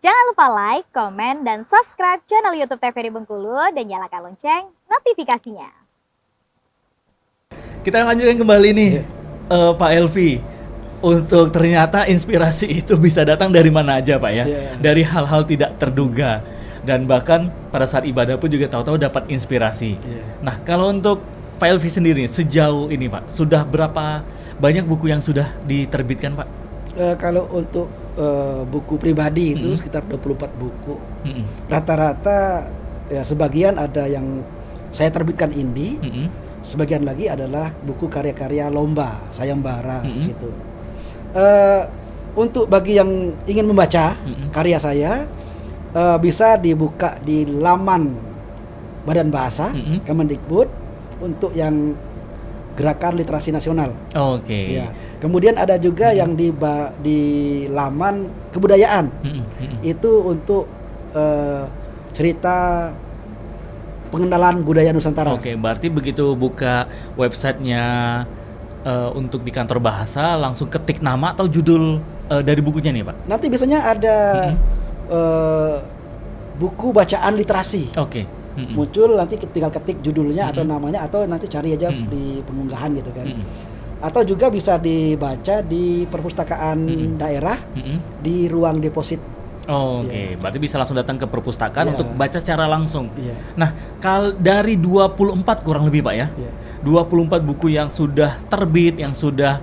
Jangan lupa like, komen, dan subscribe channel YouTube TVRI Bengkulu dan nyalakan lonceng notifikasinya. Kita lanjutkan kembali nih, Pak Elvi. Untuk ternyata inspirasi itu bisa datang dari mana aja, Pak ya? Dari hal-hal tidak terduga. Dan bahkan pada saat ibadah pun juga tahu-tahu dapat inspirasi. Nah, kalau untuk Pak Elvi sendiri sejauh ini, Pak, sudah berapa banyak buku yang sudah diterbitkan, Pak? Kalau untuk buku pribadi itu sekitar 24 buku. Rata-rata ya sebagian ada yang saya terbitkan indie, sebagian lagi adalah buku karya-karya lomba, sayembara gitu. Untuk bagi yang ingin membaca karya saya, bisa dibuka di laman Badan Bahasa Kemendikbud untuk yang Gerakan Literasi Nasional. Oke. Ya. Kemudian ada juga yang di laman kebudayaan. Itu untuk cerita pengenalan budaya Nusantara. Oke, berarti begitu buka websitenya untuk di kantor bahasa, langsung ketik nama atau judul dari bukunya nih, Pak? Nanti biasanya ada buku bacaan literasi. Oke. Muncul, nanti tinggal ketik judulnya atau namanya, atau nanti cari aja di pengunggahan gitu kan. Atau juga bisa dibaca di perpustakaan daerah di ruang deposit. Oke, berarti bisa langsung datang ke perpustakaan untuk baca secara langsung. Nah, dari 24 kurang lebih, Pak ya, 24 buku yang sudah terbit, yang sudah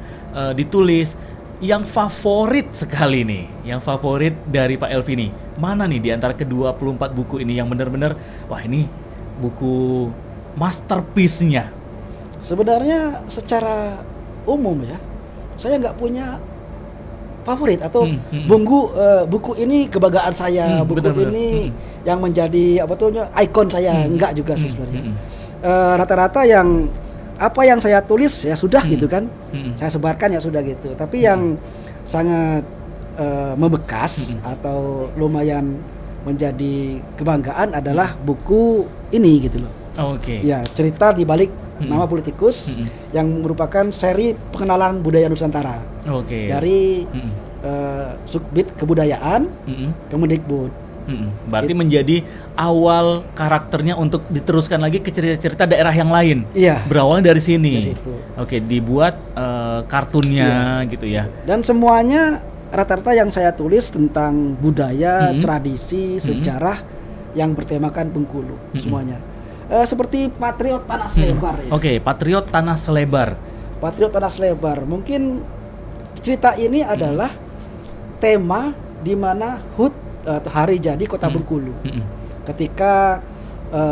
ditulis, yang favorit sekali nih, yang favorit dari Pak Elvi nih, mana nih di antara ke-24 buku ini yang benar-benar, wah ini buku masterpiece-nya? Sebenarnya secara umum ya, saya nggak punya favorit atau buku ini kebanggaan saya, buku ini yang menjadi ikon saya, enggak juga sih sebenarnya. Rata-rata yang apa yang saya tulis ya sudah gitu kan, saya sebarkan ya sudah gitu. Tapi yang sangat membekas atau lumayan menjadi kebanggaan adalah buku ini gitu loh. Ya, cerita di balik nama politikus yang merupakan seri pengenalan budaya Nusantara. Dari Subbid Kebudayaan Kemendikbud. Berarti menjadi awal karakternya untuk diteruskan lagi ke cerita-cerita daerah yang lain. Berawal dari sini. Dibuat kartunnya gitu ya. Dan semuanya rata-rata yang saya tulis tentang budaya, tradisi, sejarah yang bertemakan Bengkulu semuanya. Seperti Patriot Tanah Selebar. Patriot Tanah Selebar. Patriot Tanah Selebar. Mungkin cerita ini adalah tema di mana HUT hari jadi Kota Bengkulu. Ketika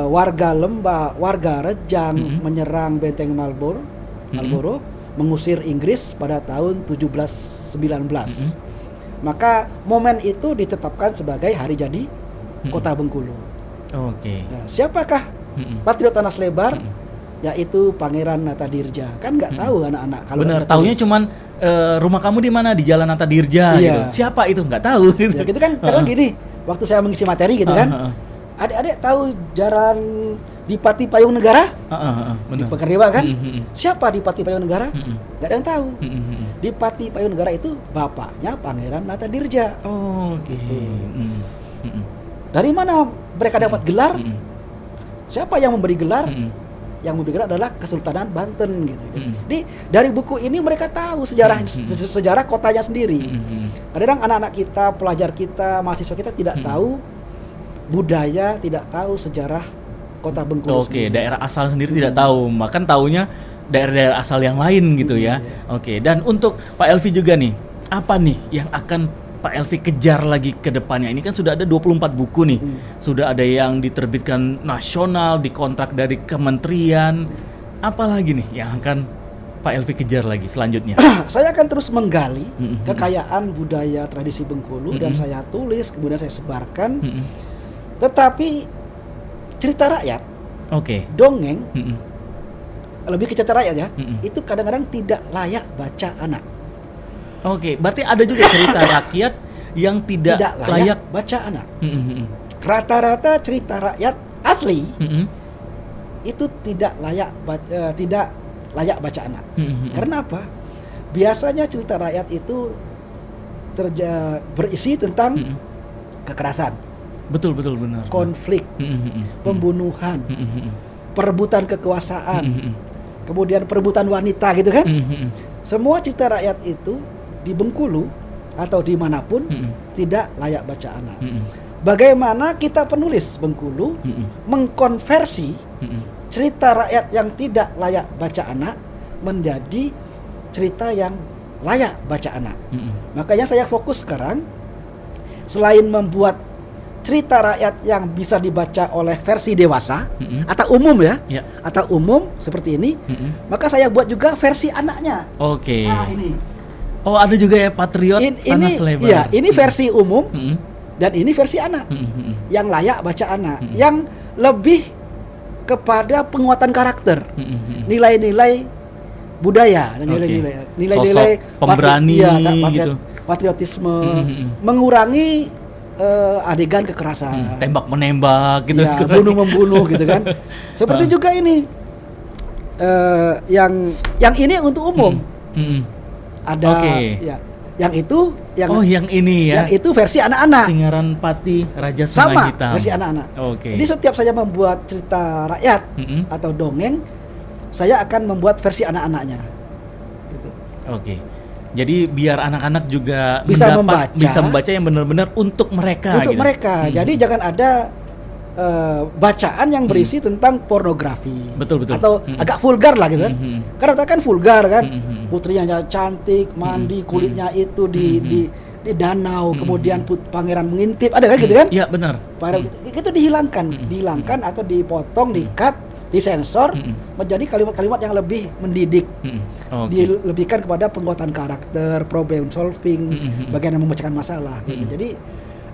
warga Lembah, warga Rejang menyerang Benteng Marlborough, mengusir Inggris pada tahun 1719. Maka momen itu ditetapkan sebagai hari jadi Kota Bengkulu. Nah, siapakah Patriot Tanah Selebar? Yaitu Pangeran Natadirja. Kan nggak tahu anak-anak kalau benar, taunya cuman rumah kamu di mana, di Jalan Natadirja gitu. Siapa itu nggak tahu gitu. Ya, gitu kan. Karena gini, waktu saya mengisi materi gitu kan, adik-adik tahu jalan Dipati Payung Negara? Di Pekerdewa kan? Siapa Dipati Payung Negara? Nggak ada yang tahu. Dipati Payung Negara itu bapaknya Pangeran Natadirja. Gitu. Dari mana mereka dapat gelar? Siapa yang memberi gelar? Yang memberi gelar adalah Kesultanan Banten gitu. Jadi dari buku ini mereka tahu sejarah kotanya sendiri. Kadang anak-anak kita, pelajar kita, mahasiswa kita tidak tahu budaya, tidak tahu sejarah Kota Bengkulu. Daerah asal sendiri tidak tahu, makan taunya daerah-daerah asal yang lain gitu ya. Dan untuk Pak Elvi juga nih, apa nih yang akan Pak Elvi kejar lagi ke depannya? Ini kan sudah ada 24 buku nih. Sudah ada yang diterbitkan nasional, dikontrak dari kementerian. Apalagi nih yang akan Pak Elvi kejar lagi selanjutnya? Saya akan terus menggali kekayaan budaya tradisi Bengkulu dan saya tulis, kemudian saya sebarkan. Tetapi cerita rakyat, dongeng, lebih ke cerita rakyat ya, itu kadang-kadang tidak layak baca anak. Berarti ada juga cerita rakyat yang tidak layak baca anak. Rata-rata cerita rakyat asli itu tidak layak baca anak. Karena apa? Biasanya cerita rakyat itu berisi tentang kekerasan, Betul benar. konflik, pembunuhan, perebutan kekuasaan, kemudian perebutan wanita gitu kan. Semua cerita rakyat itu di Bengkulu atau dimanapun tidak layak baca anak. Bagaimana kita penulis Bengkulu mengkonversi cerita rakyat yang tidak layak baca anak menjadi cerita yang layak baca anak. Makanya saya fokus sekarang, selain membuat cerita rakyat yang bisa dibaca oleh versi dewasa atau umum ya, atau umum seperti ini, maka saya buat juga versi anaknya. Oke. Nah, ini. Oh, ada juga ya Patriot Tanah Selebar. Iya, ini versi umum dan ini versi anak. Yang layak baca anak, yang lebih kepada penguatan karakter, nilai-nilai budaya dan nilai-nilai pemberani gitu, patriotisme, mengurangi adegan kekerasan, tembak menembak gitu, ya, bunuh membunuh gitu kan. Seperti juga ini yang ini untuk umum. Ada ya, yang itu yang ini ya. Yang itu versi anak-anak. Singaran Pati Raja Sungai Sama Hitam. versi anak-anak. Oke. Jadi setiap saya membuat cerita rakyat atau dongeng, saya akan membuat versi anak-anaknya. Gitu. Oke. Jadi biar anak-anak juga bisa membaca yang benar-benar untuk mereka. Untuk gitu. mereka. Jadi jangan ada bacaan yang berisi tentang pornografi. Betul. Atau agak vulgar lah gitu kan. Karena kan vulgar kan. Putrinya cantik, mandi, kulitnya itu di danau, kemudian pangeran mengintip, ada kan gitu kan? Iya, benar. Itu dihilangkan atau dipotong, di-cut, disensor menjadi kalimat-kalimat yang lebih mendidik. Dilebihkan kepada penguatan karakter, problem solving, bagaimana memecahkan masalah gitu. Jadi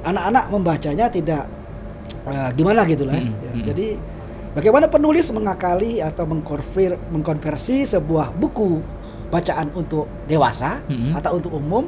anak-anak membacanya tidak gimana gitulah. Jadi bagaimana penulis mengakali atau mengkonversi sebuah buku bacaan untuk dewasa atau untuk umum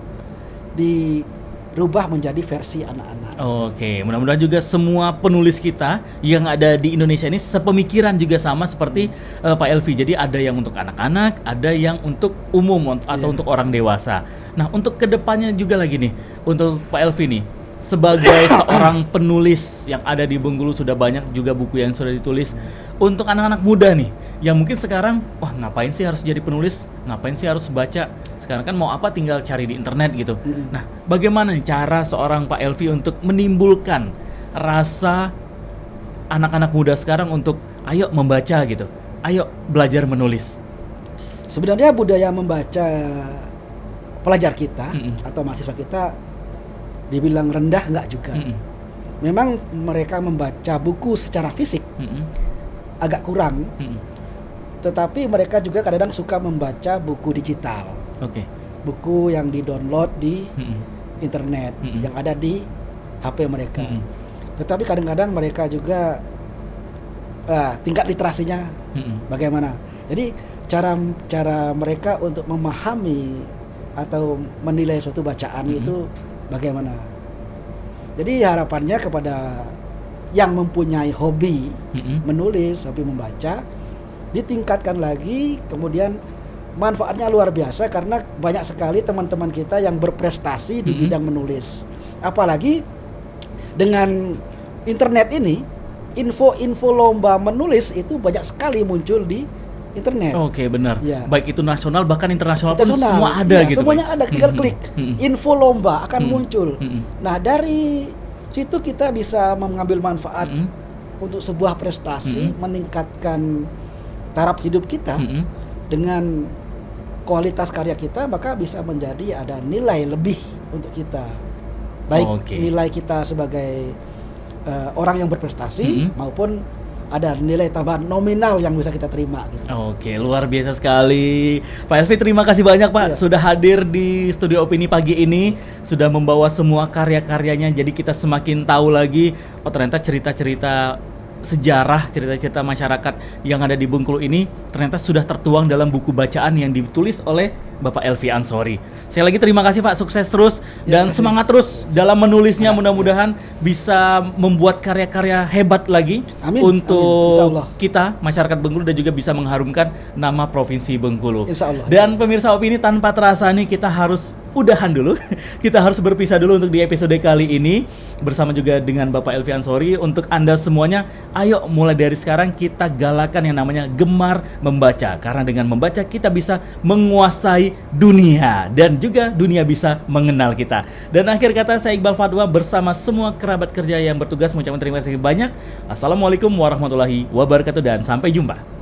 dirubah menjadi versi anak-anak. Oke, mudah-mudahan juga semua penulis kita yang ada di Indonesia ini sepemikiran juga sama seperti Pak Elvi. Jadi ada yang untuk anak-anak, ada yang untuk umum atau untuk orang dewasa. Nah, untuk kedepannya juga lagi nih, untuk Pak Elvi nih, sebagai seorang penulis yang ada di Bengkulu, sudah banyak juga buku yang sudah ditulis. Untuk anak-anak muda nih, yang mungkin sekarang, wah ngapain sih harus jadi penulis? Ngapain sih harus baca? Sekarang kan mau apa tinggal cari di internet gitu. Nah, bagaimana nih cara seorang Pak Elvi untuk menimbulkan rasa anak-anak muda sekarang untuk ayo membaca gitu, ayo belajar menulis? Sebenarnya budaya membaca pelajar kita atau mahasiswa kita dibilang rendah enggak juga. Memang mereka membaca buku secara fisik agak kurang, tetapi mereka juga kadang-kadang suka membaca buku digital. Buku yang di-download di internet, yang ada di HP mereka. Tetapi kadang-kadang mereka juga tingkat literasinya bagaimana. Jadi cara mereka untuk memahami atau menilai suatu bacaan itu bagaimana. Jadi harapannya kepada yang mempunyai hobi menulis, hobi membaca, ditingkatkan lagi, kemudian manfaatnya luar biasa karena banyak sekali teman-teman kita yang berprestasi di bidang menulis. Apalagi dengan internet ini, info-info lomba menulis itu banyak sekali muncul di internet. Oke, benar. Ya. Baik itu nasional bahkan internasional pun semua ada gitu. Semuanya ada, tinggal klik. Info lomba akan muncul. Nah, dari situ kita bisa mengambil manfaat untuk sebuah prestasi, meningkatkan taraf hidup kita dengan kualitas karya kita, maka bisa menjadi ada nilai lebih untuk kita. Baik nilai kita sebagai orang yang berprestasi maupun ada nilai tambahan nominal yang bisa kita terima gitu. Oke, luar biasa sekali. Pak Elvi, terima kasih banyak Pak sudah hadir di Studio Opini pagi ini, sudah membawa semua karya-karyanya, jadi kita semakin tahu lagi ternyata cerita-cerita sejarah, cerita-cerita masyarakat yang ada di Bengkulu ini ternyata sudah tertuang dalam buku bacaan yang ditulis oleh Bapak Elvi Ansori. Saya lagi terima kasih Pak, sukses terus dan semangat terus dalam menulisnya. Mudah-mudahan bisa membuat karya-karya hebat lagi untuk kita masyarakat Bengkulu dan juga bisa mengharumkan nama Provinsi Bengkulu. Dan pemirsa Opini, tanpa terasa nih kita harus udahan dulu. Kita harus berpisah dulu untuk di episode kali ini bersama juga dengan Bapak Elvi Ansori. Untuk Anda semuanya, ayo mulai dari sekarang kita galakan yang namanya gemar membaca, karena dengan membaca kita bisa menguasai dunia dan juga dunia bisa mengenal kita. Dan akhir kata, saya Iqbal Fatwa bersama semua kerabat kerja yang bertugas mengucapkan terima kasih banyak. Assalamualaikum warahmatullahi wabarakatuh dan sampai jumpa.